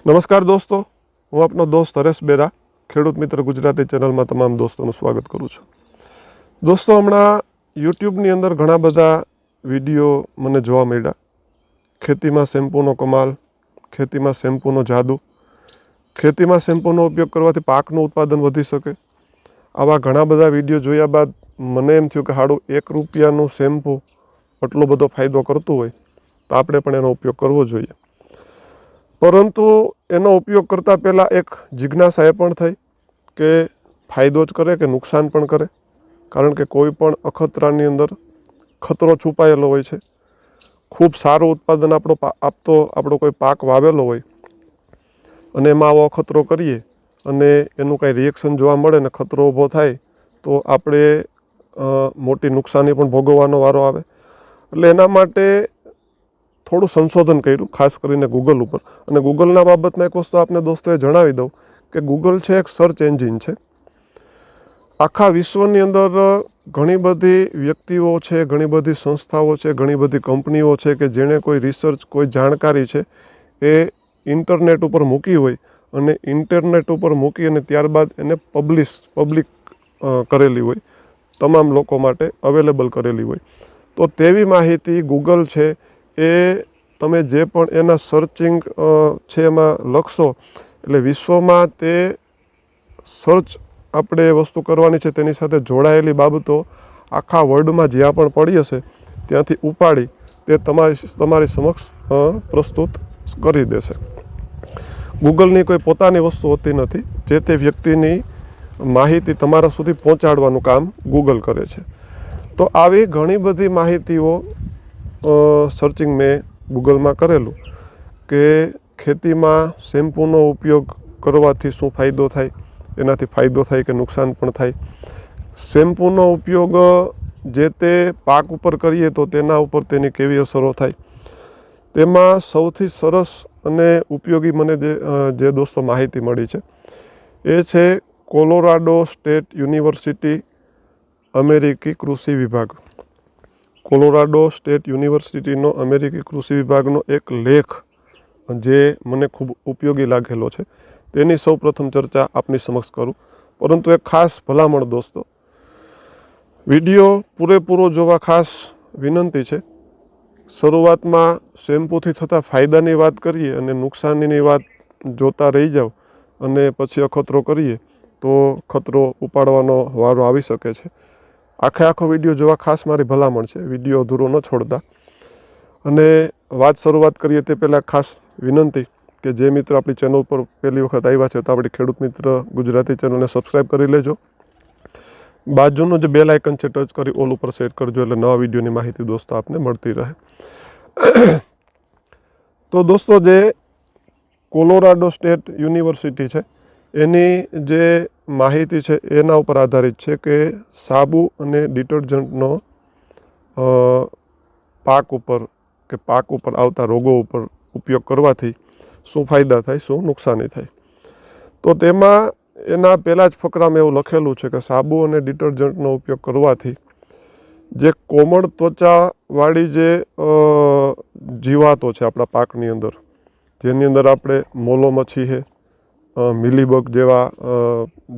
નમસ્કાર દોસ્તો, હું આપનો દોસ્ત હરેશ બેરા ખેડૂત મિત્ર ગુજરાતી ચેનલમાં તમામ દોસ્તોનું સ્વાગત કરું છું. દોસ્તો, હમણાં યુટ્યુબની અંદર ઘણા બધા વિડીયો મને જોવા મળ્યા. ખેતીમાં શેમ્પૂનો કમાલ, ખેતીમાં શેમ્પૂનો જાદુ, ખેતીમાં શેમ્પૂનો ઉપયોગ કરવાથી પાકનું ઉત્પાદન વધી શકે. આવા ઘણા બધા વિડીયો જોયા બાદ મને એમ થયું કે હાડું ₹1 શેમ્પૂ આટલો બધો ફાયદો કરતું હોય તો આપણે પણ એનો ઉપયોગ કરવો જોઈએ. પરંતુ એનો ઉપયોગ કરતાં પહેલાં એક જિજ્ઞાસા એ પણ થઈ કે ફાયદો જ કરે કે નુકસાન પણ કરે. કારણ કે કોઈ પણ અખતરાની અંદર ખતરો છુપાયેલો હોય છે. ખૂબ સારું ઉત્પાદન આપણો કોઈ પાક વાવેલો હોય અને એમાં આવો અખતરો કરીએ અને એનું કાંઈ રિએક્શન જોવા મળે ને ખતરો ઊભો થાય તો આપણે મોટી નુકસાની પણ ભોગવવાનો વારો આવે. એટલે એના માટે થોડું સંશોધન કર્યું, ખાસ કરીને ગૂગલ ઉપર. અને ગૂગલના બાબતમાં એક વસ્તુ આપને દોસ્તોએ જણાવી દઉં કે ગૂગલ છે એક સર્ચ એન્જિન છે. આખા વિશ્વની અંદર ઘણી બધી વ્યક્તિઓ છે, ઘણી બધી સંસ્થાઓ છે, ઘણી બધી કંપનીઓ છે કે જેણે કોઈ રિસર્ચ, કોઈ જાણકારી છે એ ઇન્ટરનેટ ઉપર મૂકી હોય અને ઇન્ટરનેટ ઉપર મૂકી અને ત્યારબાદ એને પબ્લિક કરેલી હોય, તમામ લોકો માટે અવેલેબલ કરેલી હોય. તો તેવી માહિતી ગૂગલ છે એ તમે જે પણ એના સર્ચિંગ છે એમાં લખશો એટલે વિશ્વમાં તે સર્ચ આપણે વસ્તુ કરવાની છે તેની સાથે જોડાયેલી બાબતો આખા વર્લ્ડમાં જ્યાં પણ પડી હશે ત્યાંથી ઉપાડી તે તમારી સમક્ષ પ્રસ્તુત કરી દેશે. ગૂગલની કોઈ પોતાની વસ્તુ હોતી નથી. જે તે વ્યક્તિની માહિતી તમારા સુધી પહોંચાડવાનું કામ ગૂગલ કરે છે. તો આવી ઘણી બધી માહિતીઓ સર્ચિંગ મેં ગૂગલમાં કરેલું કે ખેતીમાં શેમ્પૂનો ઉપયોગ કરવાથી શું ફાયદો થાય, એનાથી ફાયદો થાય કે નુકસાન પણ થાય. શેમ્પૂનો ઉપયોગ જે તે પાક ઉપર કરીએ તો તેના ઉપર તેની કેવી અસરો થાય. તેમાં સૌથી સરસ અને ઉપયોગી મને જે દોસ્તો માહિતી મળી છે એ છે કોલોરાડો સ્ટેટ યુનિવર્સિટી અમેરિકી કૃષિ વિભાગ. કોલોરાડો સ્ટેટ યુનિવર્સિટીનો અમેરિકી કૃષિ વિભાગનો એક લેખ જે મને ખૂબ ઉપયોગી લાગેલો છે તેની સૌ પ્રથમ ચર્ચા આપની સમક્ષ કરું. પરંતુ એક ખાસ ભલામણ દોસ્તો, વિડીયો પૂરેપૂરો જોવા ખાસ વિનંતી છે. શરૂઆતમાં શેમ્પૂથી થતા ફાયદાની વાત કરીએ અને નુકસાનીની વાત જોતા રહી જાઓ અને પછી અખતરો કરીએ તો ખતરો ઉપાડવાનો વારો આવી શકે છે. આખો વિડીયો જોવા ખાસ મારી ભલામણ છે. વિડીયો અધૂરો ન છોડતા. અને શરૂઆત કરીએ તે પહેલાં ખાસ વિનંતી કે જે મિત્ર આપણી ચેનલ પર પહેલી વખત આવ્યા છે તો આપણી ખેડૂત મિત્ર ગુજરાતી ચેનલને સબસ્ક્રાઈબ કરી લેજો. બાજુનું જે બેલ આઇકન છે ટચ કરી ઓલ ઉપર સેટ કરજો એટલે નવા વિડીયોની માહિતી દોસ્તો આપને મળતી રહે. તો દોસ્તો, જે કોલોરાડો સ્ટેટ યુનિવર્સિટી છે એની જે માહિતી છે એના ઉપર આધારિત છે કે સાબુ અને ડિટર્જન્ટનો પાક ઉપર આવતા રોગો ઉપર ઉપયોગ કરવાથી શું ફાયદા થાય, શું નુકસાની થાય. તો તેમાં એના પહેલાં જ ફકરામાં એવું લખેલું છે કે સાબુ અને ડિટર્જન્ટનો ઉપયોગ કરવાથી જે કોમળ ત્વચાવાળી જે જીવાતો છે આપણા પાકની અંદર, જેની અંદર આપણે મોલો મચ્છી છે, મિલીબગ જેવા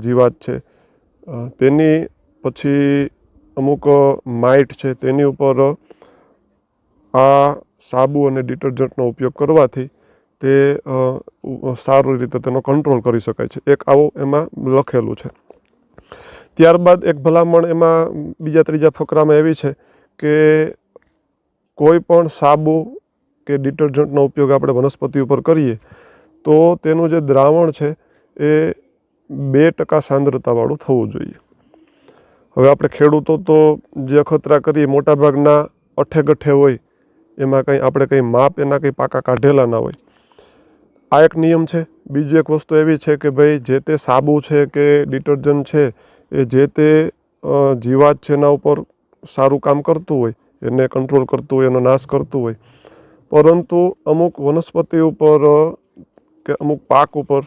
જીવાત છે, તેની પછી અમુક માઇટ છે, તેની ઉપર આ સાબુ અને ડિટર્જન્ટનો ઉપયોગ કરવાથી તે સારી રીતે તેનો કંટ્રોલ કરી શકાય છે. એક આવું એમાં લખેલું છે. ત્યારબાદ એક ભલામણ એમાં બીજા ત્રીજા ફકરામાં એવી છે કે કોઈ પણ સાબુ કે ડિટર્જન્ટનો ઉપયોગ આપણે વનસ્પતિ ઉપર કરીએ તો તેનું જે દ્રાવણ છે એ 2% સાંદ્રતાવાળું થવું જોઈએ. હવે આપણે ખેડૂતો તો જે અખતરા કરીએ મોટાભાગના અઠે-ગઠે હોય, એમાં આપણે કંઈ માપ એના કંઈ પાકા કાઢેલા ના હોય. આ એક નિયમ છે. બીજી એક વસ્તુ એવી છે કે ભાઈ જે તે સાબુ છે કે ડિટર્જન્ટ છે એ જે તે જીવાત છે એના ઉપર સારું કામ કરતું હોય, એને કંટ્રોલ કરતું હોય, એનો નાશ કરતું હોય. પરંતુ અમુક વનસ્પતિ ઉપર કે અમુક પાક ઉપર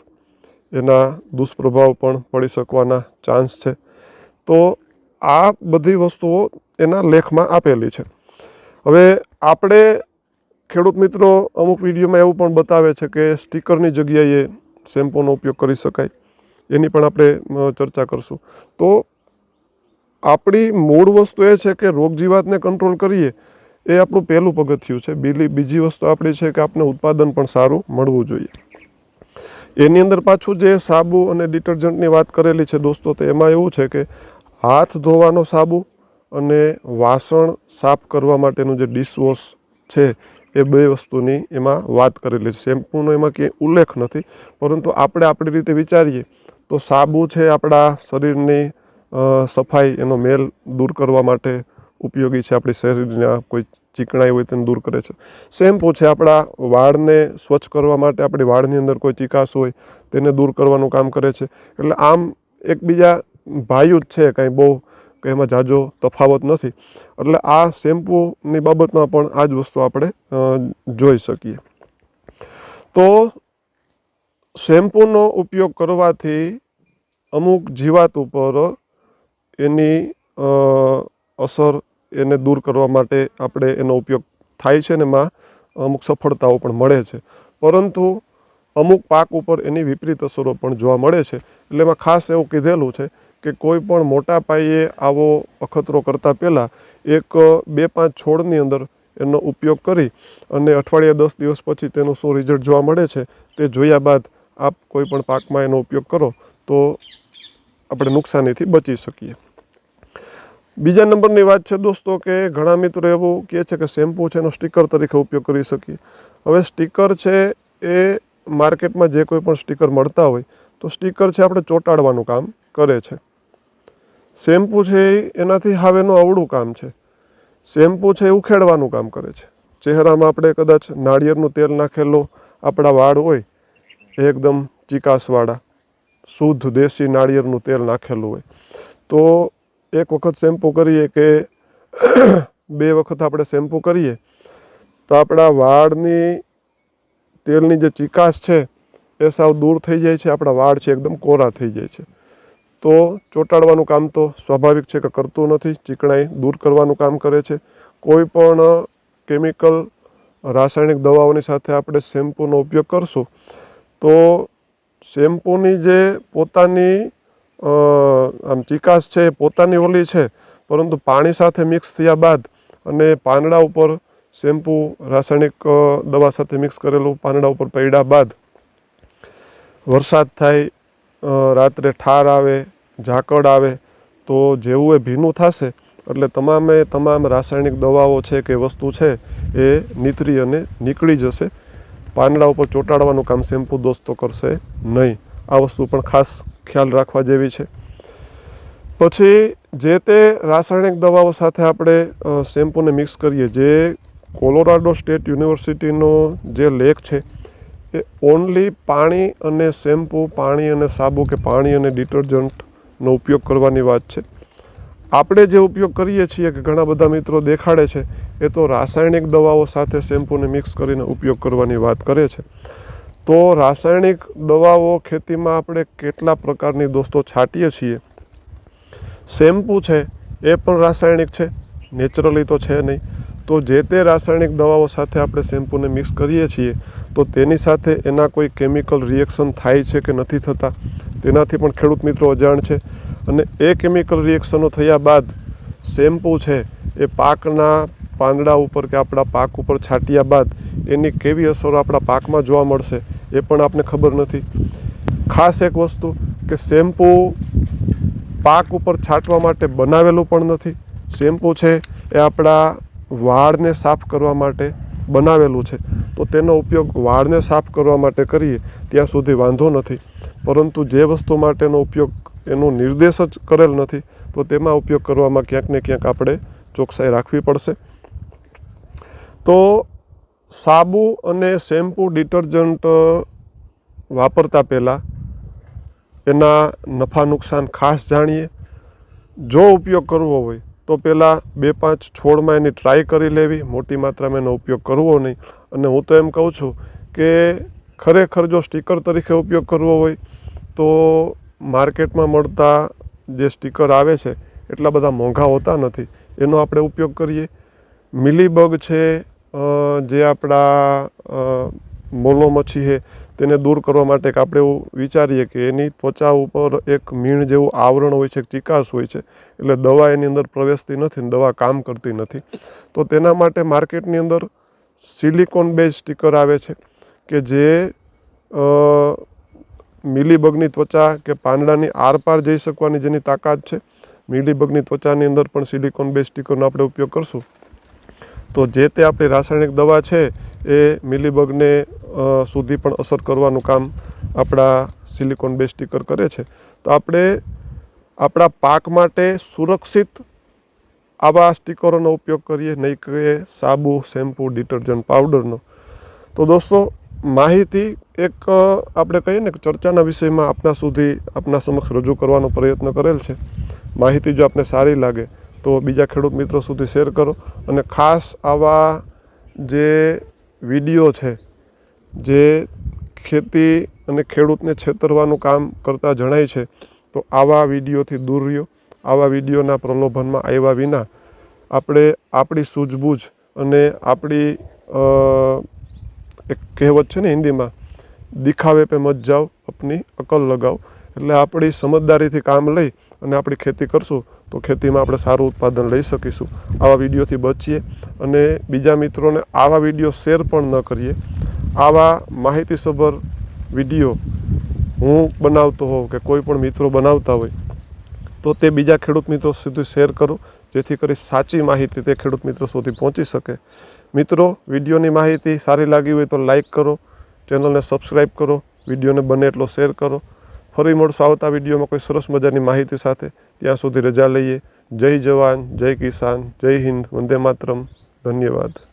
એના દુષ્પ્રભાવ પણ પડી શકવાના ચાન્સ છે. તો આ બધી વસ્તુઓ એના લેખમાં આપેલી છે. હવે આપણે ખેડૂત મિત્રો અમુક વિડીયોમાં એવું પણ બતાવે છે કે સ્ટીકરની જગ્યાએ શેમ્પૂનો ઉપયોગ કરી શકાય, એની પણ આપણે ચર્ચા કરશું. તો આપણી મૂળ વસ્તુ એ છે કે રોગ જીવાતને કંટ્રોલ કરીએ એ આપણું પહેલું પગથિયું છે. બીજી વસ્તુ આપણી છે કે આપણે ઉત્પાદન પણ સારું મળવું જોઈએ. એની અંદર પાછું જે સાબુ અને ડિટર્જન્ટની વાત કરેલી છે દોસ્તો, તો એમાં એવું છે કે હાથ ધોવાનો સાબુ અને વાસણ સાફ કરવા માટેનું જે ડિશવોશ છે એ બે વસ્તુની એમાં વાત કરેલી છે. શેમ્પૂનો એમાં ક્યાંય ઉલ્લેખ નથી, પરંતુ આપણે આપણી રીતે વિચારીએ તો સાબુ છે આપણા શરીરની સફાઈ, એનો મેલ દૂર કરવા માટે ઉપયોગી છે. આપણી શરીરના કોઈ ચીકણાઈ હોય તેને દૂર કરે છે. શેમ્પૂ છે આપણા વાળને સ્વચ્છ કરવા માટે, આપણી વાળની અંદર કોઈ ચીકાશ હોય તેને દૂર કરવાનું કામ કરે છે. એટલે આમ એકબીજા ભાઈઓ જ છે, કાંઈ બહુ કે એમાં ઝાઝો તફાવત નથી. એટલે આ શેમ્પૂની બાબતમાં પણ આ જ વસ્તુ આપણે જોઈ શકીએ. તો શેમ્પૂનો ઉપયોગ કરવાથી અમુક જીવાત ઉપર એની અસર, એને દૂર કરવા માટે આપણે એનો ઉપયોગ થાય છે ને એમાં અમુક સફળતાઓ પણ મળે છે. પરંતુ અમુક પાક ઉપર એની વિપરીત અસરો પણ જોવા મળે છે. એટલે એમાં ખાસ એવું કીધેલું છે કે કોઈ પણ મોટા પાયે આવો અખતરો કરતાં પહેલાં 2-5 છોડની અંદર એનો ઉપયોગ કરી અને અઠવાડિયા 10 દિવસ પછી તેનું શું રિઝલ્ટ જોવા મળે છે તે જોયા બાદ આપ કોઈ પણ પાકમાં એનો ઉપયોગ કરો તો આપણે નુકસાનીથી બચી શકીએ. બીજા નંબરની વાત છે દોસ્તો કે ઘણા મિત્રો એવું કહે છે કે શેમ્પૂ છે એનો સ્ટીકર તરીકે ઉપયોગ કરી શકીએ. હવે સ્ટીકર છે એ માર્કેટમાં જે કોઈ પણ સ્ટીકર મળતા હોય તો સ્ટીકર છે આપણે ચોંટાડવાનું કામ કરે છે. શેમ્પૂ છે એનાથી હાવ એનું અવળું કામ છે. શેમ્પૂ છે એ ઉખેડવાનું કામ કરે છે. ચહેરામાં આપણે કદાચ નાળિયેરનું તેલ નાખેલો આપણા વાળ હોય, એકદમ ચીકાશવાળા શુદ્ધ દેશી નાળિયેરનું તેલ નાખેલું હોય, તો એક વખત શેમ્પૂ કરીએ કે 2 વખત આપણે શેમ્પૂ કરીએ તો આપણા વાળની તેલની જે ચીકાશ છે એ સાવ દૂર થઈ જાય છે. આપણા વાળ છે એકદમ કોરા થઈ જાય છે. તો ચોંટાડવાનું કામ તો સ્વાભાવિક છે કે કરતું નથી, ચીકણાઈ દૂર કરવાનું કામ કરે છે. કોઈ પણ કેમિકલ રાસાયણિક દવાઓની સાથે આપણે શેમ્પૂનો ઉપયોગ કરશું તો શેમ્પૂની જે પોતાની આમ ચીકાશ છે એ પોતાની ઓલી છે, પરંતુ પાણી સાથે મિક્સ થયા બાદ અને પાંદડા ઉપર શેમ્પૂ રાસાયણિક દવા સાથે મિક્સ કરેલું પાંદડા ઉપર પડ્યા બાદ વરસાદ થાય, રાત્રે ઠાર આવે, ઝાકળ આવે, તો જેવું એ ભીનું થશે એટલે તમામ રાસાયણિક દવાઓ છે કે વસ્તુ છે એ નીતરી અને નીકળી જશે. પાંદડા ઉપર ચોંટાડવાનું કામ શેમ્પૂ દોસ્તો કરશે નહીં. આ વસ્તુ પણ ખાસ ખ્યાલ રાખવા જેવી છે. પછી જે તે રાસાયણિક દવાઓ સાથે આપણે શેમ્પૂને મિક્સ કરીએ, જે કોલોરાડો સ્ટેટ યુનિવર્સિટીનો જે લેખ છે એ ઓનલી પાણી અને શેમ્પૂ, પાણી અને સાબુ કે પાણી અને ડિટર્જન્ટનો ઉપયોગ કરવાની વાત છે. આપણે જે ઉપયોગ કરીએ છીએ કે ઘણા બધા મિત્રો દેખાડે છે એ તો રાસાયણિક દવાઓ સાથે શેમ્પૂને મિક્સ કરીને ઉપયોગ કરવાની વાત કરે છે. તો રાસાયણિક દવાઓ ખેતીમાં આપણે કેટલા પ્રકારની દોસ્તો છાંટીએ છીએ. શેમ્પૂ છે એ પણ રાસાયણિક છે, નેચરલી તો છે નહીં. તો જે તે રાસાયણિક દવાઓ સાથે આપણે શેમ્પૂને મિક્સ કરીએ છીએ તો તેની સાથે એના કોઈ કેમિકલ રિએક્શન થાય છે કે નથી થતા તેનાથી પણ ખેડૂત મિત્રો અજાણ છે. અને એ કેમિકલ રિએક્શનો થયા બાદ શેમ્પૂ છે એ પાકના પાંદડા ઉપર કે આપણા પાક ઉપર છાંટ્યા બાદ એની કેવી અસરો આપણા પાકમાં જોવા મળશે એ પણ આપને ખબર નથી. ખાસ એક વસ્તુ કે શેમ્પૂ પાક ઉપર છાંટવા માટે બનાવેલું પણ નથી. શેમ્પૂ છે એ આપણા વાળને સાફ કરવા માટે બનાવેલું છે. તો તેનો ઉપયોગ વાળને સાફ કરવા માટે કરીએ ત્યાં સુધી વાંધો નથી, પરંતુ જે વસ્તુ માટેનો ઉપયોગ એનો નિર્દેશ જ કરેલ નથી તો તેમાં ઉપયોગ કરવામાં ક્યાંક ને ક્યાંક આપણે ચોકસાઈ રાખવી પડશે. તો સાબુ અને શેમ્પૂ, ડિટર્જન્ટ વાપરતા પહેલાં એના નફા નુકસાન ખાસ જાણીએ. જો ઉપયોગ કરવો હોય તો પહેલાં 2-5 છોડમાં એની ટ્રાય કરી લેવી, મોટી માત્રામાં એનો ઉપયોગ કરવો નહીં. અને હું તો એમ કહું છું કે ખરેખર જો સ્ટીકર તરીકે ઉપયોગ કરવો હોય તો માર્કેટમાં મળતા જે સ્ટીકર આવે છે એટલા બધા મોંઘા હોતા નથી, એનો આપણે ઉપયોગ કરીએ. મિલીબગ છે, જે આપણા મોલો મચ્છી છે તેને દૂર કરવા માટે આપણે એવું વિચારીએ કે એની ત્વચા ઉપર એક મીણ જેવું આવરણ હોય છે, ચિકાસ હોય છે, એટલે દવા એની અંદર પ્રવેશતી નથી ને દવા કામ કરતી નથી. તો તેના માટે માર્કેટની અંદર સિલિકોન બેઝ સ્ટીકર આવે છે કે જે મિલીબગની ત્વચા કે પાંદડાની આરપાર જઈ શકવાની જેની તાકાત છે. મિલીબગની ત્વચાની અંદર પણ સિલિકોન બેઝ સ્ટીકરનો આપણે ઉપયોગ કરશું તો જે તે આપણી રાસાયણિક દવા છે એ મિલીબગને સુધી પણ અસર કરવાનું કામ આપણા સિલિકોન બેઝ સ્ટીકર કરે છે. તો આપણે આપણા પાક માટે સુરક્ષિત આવા સ્ટીકરોનો ઉપયોગ કરીએ, નહીં કે સાબુ, શેમ્પૂ, ડિટર્જન્ટ પાવડરનો. તો દોસ્તો, માહિતી એક આપણે કહીએ ને કે ચર્ચાના વિષયમાં આપના સમક્ષ રજૂ કરવાનો પ્રયત્ન કરેલ છે. માહિતી જો આપને સારી લાગે તો બીજા ખેડૂત મિત્રો સુધી શેર કરો અને ખાસ આવા જે વિડીયો છે જે ખેતી અને ખેડૂતને છેતરવાનું કામ કરતા જણાય છે તો આવા વિડીયોથી દૂર રહ્યો. આવા વિડીયોના પ્રલોભનમાં આવ્યા વિના આપણે આપણી સૂઝબૂઝ અને આપણી એક કહેવત છે ને હિન્દીમાં, દિખાવે પે મત જાઓ, અપની અકલ લગાઓ. એટલે આપણી સમજદારીથી કામ લઈ અને આપણી ખેતી કરશું તો ખેતીમાં આપણે સારું ઉત્પાદન લઈ શકીશું. આવા વિડીયોથી બચીએ અને બીજા મિત્રોને આવા વિડીયો શેર પણ ન કરીએ. આવા માહિતીસભર વિડીયો હું બનાવતો હોઉં કે કોઈ પણ મિત્રો બનાવતા હોય તો તે બીજા ખેડૂત મિત્રો સુધી શેર કરો, જેથી કરી સાચી માહિતી તે ખેડૂત મિત્રો સુધી પહોંચી શકે. મિત્રો, વિડીયોની માહિતી સારી લાગી હોય તો લાઈક કરો, ચેનલને સબસ્ક્રાઈબ કરો, વિડીયોને બને એટલો શેર કરો. ફરી મળશું આવતા વિડીયોમાં કોઈ સરસ મજાની માહિતી સાથે. ત્યાં સુધી રજા લઈએ. જય જવાન, જય કિસાન, જય હિન્દ, વંદે માતરમ. ધન્યવાદ.